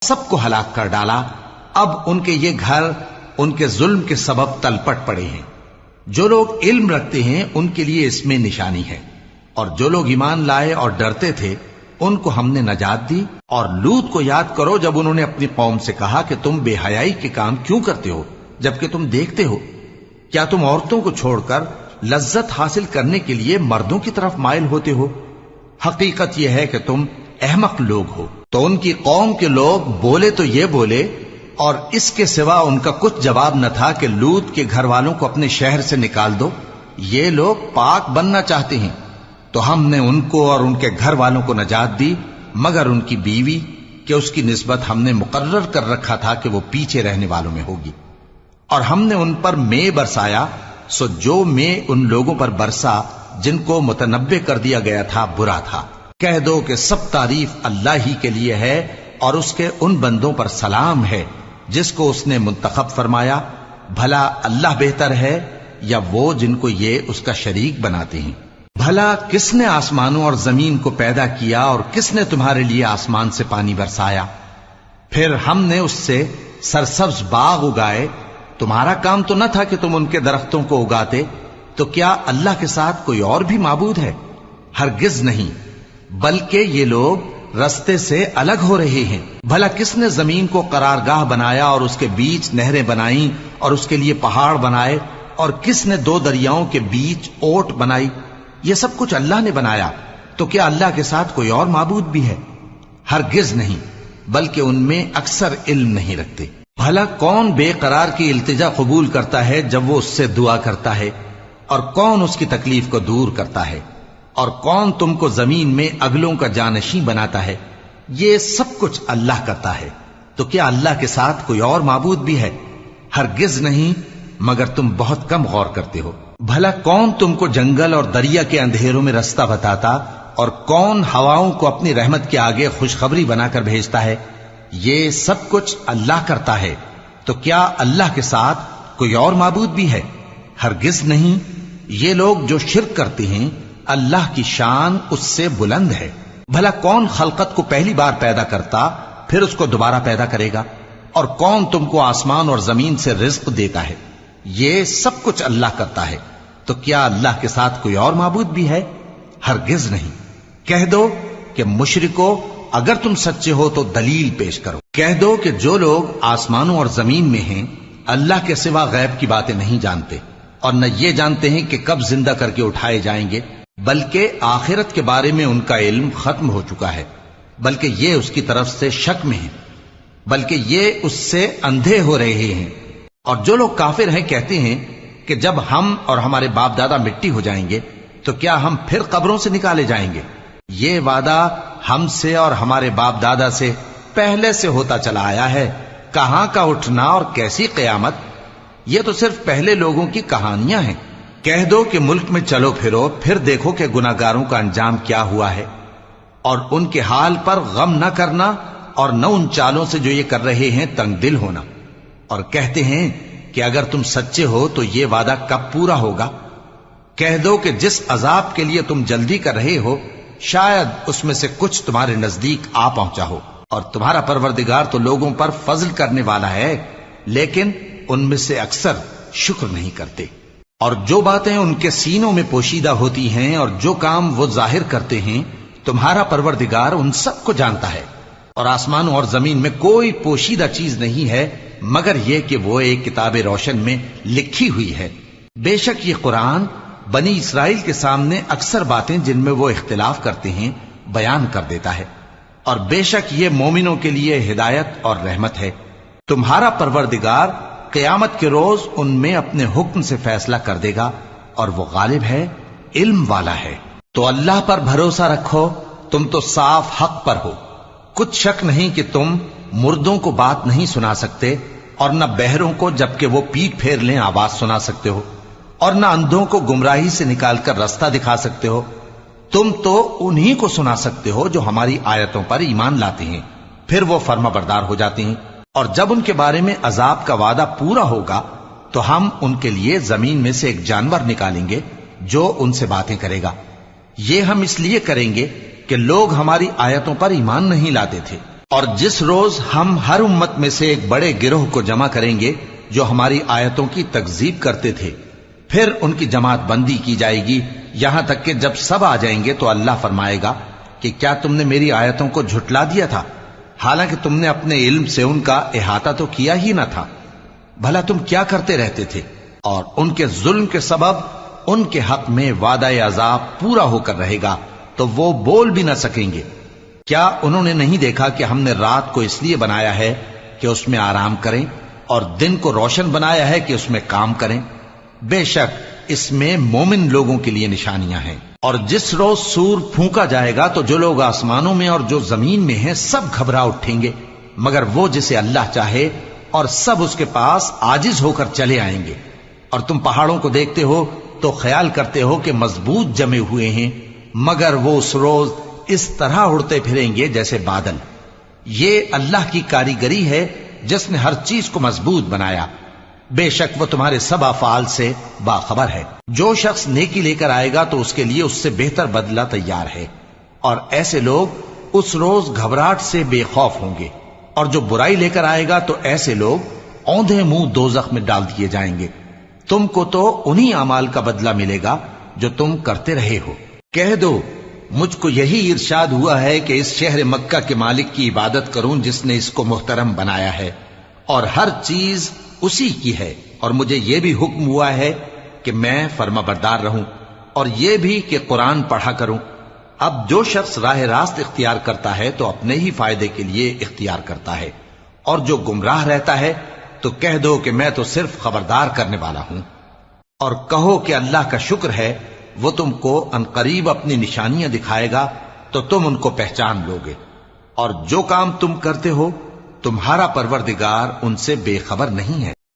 سب کو ہلاک کر ڈالا۔ اب ان کے یہ گھر ان کے ظلم کے سبب تلپٹ پڑے ہیں۔ جو لوگ علم رکھتے ہیں ان کے لیے اس میں نشانی ہے، اور جو لوگ ایمان لائے اور ڈرتے تھے ان کو ہم نے نجات دی۔ اور لوط کو یاد کرو جب انہوں نے اپنی قوم سے کہا کہ تم بے حیائی کے کام کیوں کرتے ہو جبکہ تم دیکھتے ہو؟ کیا تم عورتوں کو چھوڑ کر لذت حاصل کرنے کے لیے مردوں کی طرف مائل ہوتے ہو؟ حقیقت یہ ہے کہ تم احمق لوگ ہو۔ تو ان کی قوم کے لوگ بولے تو یہ بولے، اور اس کے سوا ان کا کچھ جواب نہ تھا کہ لوط کے گھر والوں کو اپنے شہر سے نکال دو، یہ لوگ پاک بننا چاہتے ہیں۔ تو ہم نے ان کو اور ان کے گھر والوں کو نجات دی، مگر ان کی بیوی کہ اس کی نسبت ہم نے مقرر کر رکھا تھا کہ وہ پیچھے رہنے والوں میں ہوگی۔ اور ہم نے ان پر مے برسایا، سو جو مے ان لوگوں پر برسا جن کو متنبع کر دیا گیا تھا برا تھا۔ کہہ دو کہ سب تعریف اللہ ہی کے لیے ہے، اور اس کے ان بندوں پر سلام ہے جس کو اس نے منتخب فرمایا۔ بھلا اللہ بہتر ہے یا وہ جن کو یہ اس کا شریک بناتے ہیں؟ بھلا کس نے آسمانوں اور زمین کو پیدا کیا، اور کس نے تمہارے لیے آسمان سے پانی برسایا؟ پھر ہم نے اس سے سرسبز باغ اگائے۔ تمہارا کام تو نہ تھا کہ تم ان کے درختوں کو اگاتے؟ تو کیا اللہ کے ساتھ کوئی اور بھی معبود ہے؟ ہرگز نہیں، بلکہ یہ لوگ رستے سے الگ ہو رہے ہیں۔ بھلا کس نے زمین کو قرارگاہ بنایا اور اس کے بیچ نہریں بنائیں اور اس کے لیے پہاڑ بنائے، اور کس نے دو دریاؤں کے بیچ اوٹ بنائی؟ یہ سب کچھ اللہ نے بنایا۔ تو کیا اللہ کے ساتھ کوئی اور معبود بھی ہے؟ ہرگز نہیں، بلکہ ان میں اکثر علم نہیں رکھتے۔ بھلا کون بے قرار کی التجا قبول کرتا ہے جب وہ اس سے دعا کرتا ہے، اور کون اس کی تکلیف کو دور کرتا ہے؟ اور کون تم کو زمین میں اگلوں کا جانشین بناتا ہے؟ یہ سب کچھ اللہ کرتا ہے۔ تو کیا اللہ کے ساتھ کوئی اور معبود بھی ہے؟ ہرگز نہیں، مگر تم بہت کم غور کرتے ہو۔ بھلا کون تم کو جنگل اور دریا کے اندھیروں میں رستہ بتاتا، اور کون ہواؤں کو اپنی رحمت کے آگے خوشخبری بنا کر بھیجتا ہے؟ یہ سب کچھ اللہ کرتا ہے۔ تو کیا اللہ کے ساتھ کوئی اور معبود بھی ہے؟ ہرگز نہیں۔ یہ لوگ جو شرک کرتے ہیں اللہ کی شان اس سے بلند ہے۔ بھلا کون خلقت کو پہلی بار پیدا کرتا پھر اس کو دوبارہ پیدا کرے گا؟ اور کون تم کو آسمان اور زمین سے رزق دیتا ہے؟ یہ سب کچھ اللہ کرتا ہے۔ تو کیا اللہ کے ساتھ کوئی اور معبود بھی ہے؟ ہرگز نہیں۔ کہہ دو کہ مشرکو، اگر تم سچے ہو تو دلیل پیش کرو۔ کہہ دو کہ جو لوگ آسمانوں اور زمین میں ہیں اللہ کے سوا غیب کی باتیں نہیں جانتے، اور نہ یہ جانتے ہیں کہ کب زندہ کر کے اٹھائے جائیں گے، بلکہ آخرت کے بارے میں ان کا علم ختم ہو چکا ہے، بلکہ یہ اس کی طرف سے شک میں ہیں، بلکہ یہ اس سے اندھے ہو رہے ہیں۔ اور جو لوگ کافر ہیں کہتے ہیں کہ جب ہم اور ہمارے باپ دادا مٹی ہو جائیں گے تو کیا ہم پھر قبروں سے نکالے جائیں گے؟ یہ وعدہ ہم سے اور ہمارے باپ دادا سے پہلے سے ہوتا چلا آیا ہے۔ کہاں کا اٹھنا اور کیسی قیامت؟ یہ تو صرف پہلے لوگوں کی کہانیاں ہیں۔ کہہ دو کہ ملک میں چلو پھرو، پھر دیکھو کہ گناہگاروں کا انجام کیا ہوا ہے، اور ان کے حال پر غم نہ کرنا، اور نہ ان چالوں سے جو یہ کر رہے ہیں تنگ دل ہونا۔ اور کہتے ہیں کہ اگر تم سچے ہو تو یہ وعدہ کب پورا ہوگا؟ کہہ دو کہ جس عذاب کے لیے تم جلدی کر رہے ہو شاید اس میں سے کچھ تمہارے نزدیک آ پہنچا ہو، اور تمہارا پروردگار تو لوگوں پر فضل کرنے والا ہے، لیکن ان میں سے اکثر شکر نہیں کرتے۔ اور جو باتیں ان کے سینوں میں پوشیدہ ہوتی ہیں اور جو کام وہ ظاہر کرتے ہیں تمہارا پروردگار ان سب کو جانتا ہے۔ اور آسمانوں اور زمین میں کوئی پوشیدہ چیز نہیں ہے مگر یہ کہ وہ ایک کتاب روشن میں لکھی ہوئی ہے۔ بے شک یہ قرآن بنی اسرائیل کے سامنے اکثر باتیں جن میں وہ اختلاف کرتے ہیں بیان کر دیتا ہے، اور بے شک یہ مومنوں کے لیے ہدایت اور رحمت ہے۔ تمہارا پروردگار قیامت کے روز ان میں اپنے حکم سے فیصلہ کر دے گا، اور وہ غالب ہے، علم والا ہے۔ تو اللہ پر بھروسہ رکھو، تم تو صاف حق پر ہو۔ کچھ شک نہیں کہ تم مردوں کو بات نہیں سنا سکتے، اور نہ بہروں کو جبکہ وہ پیٹ پھیر لیں آواز سنا سکتے ہو، اور نہ اندھوں کو گمراہی سے نکال کر رستہ دکھا سکتے ہو۔ تم تو انہی کو سنا سکتے ہو جو ہماری آیتوں پر ایمان لاتے ہیں، پھر وہ فرما بردار ہو جاتے ہیں۔ اور جب ان کے بارے میں عذاب کا وعدہ پورا ہوگا تو ہم ان کے لیے زمین میں سے ایک جانور نکالیں گے جو ان سے باتیں کرے گا۔ یہ ہم اس لیے کریں گے کہ لوگ ہماری آیتوں پر ایمان نہیں لاتے تھے، اور جس روز ہم ہر امت میں سے ایک بڑے گروہ کو جمع کریں گے جو ہماری آیتوں کی تکذیب کرتے تھے، پھر ان کی جماعت بندی کی جائے گی یہاں تک کہ جب سب آ جائیں گے تو اللہ فرمائے گا کہ کیا تم نے میری آیتوں کو جھٹلا دیا تھا، حالانکہ تم نے اپنے علم سے ان کا احاطہ تو کیا ہی نہ تھا، بھلا تم کیا کرتے رہتے تھے؟ اور ان کے ظلم کے سبب ان کے حق میں وعدہ عذاب پورا ہو کر رہے گا تو وہ بول بھی نہ سکیں گے۔ کیا انہوں نے نہیں دیکھا کہ ہم نے رات کو اس لیے بنایا ہے کہ اس میں آرام کریں اور دن کو روشن بنایا ہے کہ اس میں کام کریں؟ بے شک اس میں مومن لوگوں کے لیے نشانیاں ہیں۔ اور جس روز سور پھونکا جائے گا تو جو لوگ آسمانوں میں اور جو زمین میں ہیں سب گھبرا اٹھیں گے مگر وہ جسے اللہ چاہے، اور سب اس کے پاس عاجز ہو کر چلے آئیں گے۔ اور تم پہاڑوں کو دیکھتے ہو تو خیال کرتے ہو کہ مضبوط جمے ہوئے ہیں، مگر وہ اس روز اس طرح اڑتے پھریں گے جیسے بادل۔ یہ اللہ کی کاریگری ہے جس نے ہر چیز کو مضبوط بنایا، بے شک وہ تمہارے سب افعال سے باخبر ہے۔ جو شخص نیکی لے کر آئے گا تو اس کے لیے اس سے بہتر بدلہ تیار ہے، اور ایسے لوگ اس روز گھبراہٹ سے بے خوف ہوں گے، اور جو برائی لے کر آئے گا تو ایسے لوگ اوندھے منہ دوزخ میں ڈال دیے جائیں گے۔ تم کو تو انہی اعمال کا بدلہ ملے گا جو تم کرتے رہے ہو۔ کہہ دو مجھ کو یہی ارشاد ہوا ہے کہ اس شہر مکہ کے مالک کی عبادت کروں جس نے اس کو محترم بنایا ہے، اور ہر چیز اسی کی ہے، اور مجھے یہ بھی حکم ہوا ہے کہ میں فرما بردار رہوں، اور یہ بھی کہ قرآن پڑھا کروں۔ اب جو شخص راہ راست اختیار کرتا ہے تو اپنے ہی فائدے کے لیے اختیار کرتا ہے، اور جو گمراہ رہتا ہے تو کہہ دو کہ میں تو صرف خبردار کرنے والا ہوں۔ اور کہو کہ اللہ کا شکر ہے وہ تم کو عنقریب اپنی نشانیاں دکھائے گا تو تم ان کو پہچان لو گے، اور جو کام تم کرتے ہو تمہارا پروردگار ان سے بے خبر نہیں ہے۔